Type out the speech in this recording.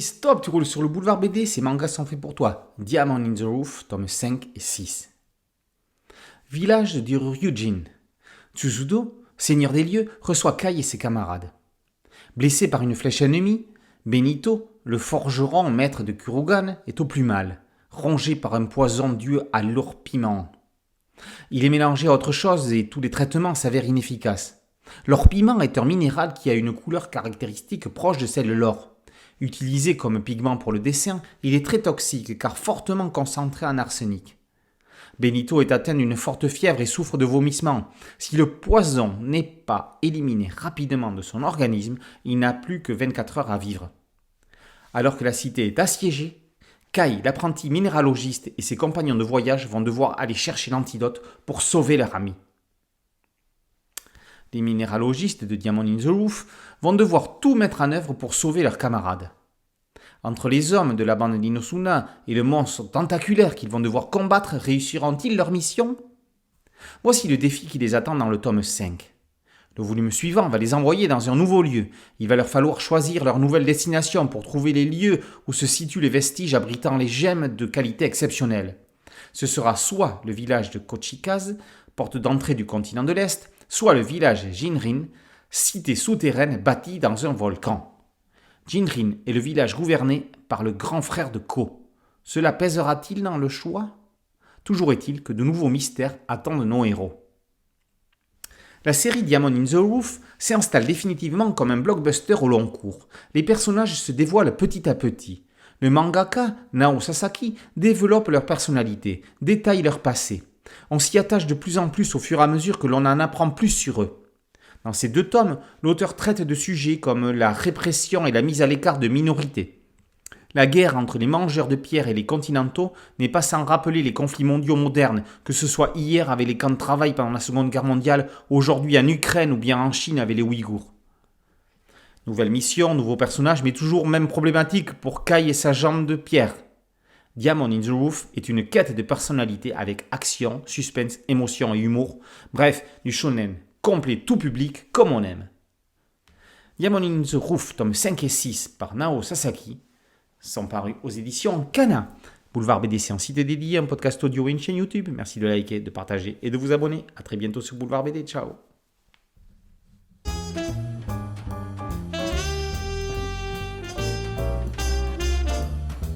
stop, tu roules sur le boulevard BD, ces mangas sont faits pour toi. Diamond in the Roof, tomes 5 et 6. Village de Ryujin. Tsuzudo, seigneur des lieux, reçoit Kai et ses camarades. Blessé par une flèche ennemie, Benito, le forgeron maître de Kurugan, est au plus mal, rongé par un poison dû à l'or-piment. Il est mélangé à autre chose et tous les traitements s'avèrent inefficaces. L'or-piment est un minéral qui a une couleur caractéristique proche de celle de l'or. Utilisé comme pigment pour le dessin, il est très toxique car fortement concentré en arsenic. Benito est atteint d'une forte fièvre et souffre de vomissements. Si le poison n'est pas éliminé rapidement de son organisme, il n'a plus que 24 heures à vivre. Alors que la cité est assiégée, Kai, l'apprenti minéralogiste, et ses compagnons de voyage vont devoir aller chercher l'antidote pour sauver leur ami. Les minéralogistes de Diamond in the Roof vont devoir tout mettre en œuvre pour sauver leurs camarades. Entre les hommes de la bande d'Inosuna et le monstre tentaculaire qu'ils vont devoir combattre, réussiront-ils leur mission ? Voici le défi qui les attend dans le tome 5. Le volume suivant va les envoyer dans un nouveau lieu. Il va leur falloir choisir leur nouvelle destination pour trouver les lieux où se situent les vestiges abritant les gemmes de qualité exceptionnelle. Ce sera soit le village de Kochikaz, porte d'entrée du continent de l'Est, soit le village Jinrin, cité souterraine bâtie dans un volcan. Jinrin est le village gouverné par le grand frère de Ko. Cela pèsera-t-il dans le choix ? Toujours est-il que de nouveaux mystères attendent nos héros. La série Diamond in the Roof s'installe définitivement comme un blockbuster au long cours. Les personnages se dévoilent petit à petit. Le mangaka, Nao Sasaki, développe leur personnalité, détaille leur passé. On s'y attache de plus en plus au fur et à mesure que l'on en apprend plus sur eux. Dans ces 2 tomes, l'auteur traite de sujets comme la répression et la mise à l'écart de minorités. La guerre entre les mangeurs de pierre et les continentaux n'est pas sans rappeler les conflits mondiaux modernes, que ce soit hier avec les camps de travail pendant la Seconde Guerre mondiale, aujourd'hui en Ukraine ou bien en Chine avec les Ouïghours. Nouvelle mission, nouveaux personnages, mais toujours même problématique pour Kai et sa jambe de pierre. Diamond in the Roof est une quête de personnalité avec action, suspense, émotion et humour. Bref, du shonen complet tout public comme on aime. Diamond in the Roof, tome 5 et 6 par Nao Sasaki sont parus aux éditions Kana. Boulevard BD, c'est un site dédié, un podcast audio et une chaîne YouTube. Merci de liker, de partager et de vous abonner. A très bientôt sur Boulevard BD. Ciao.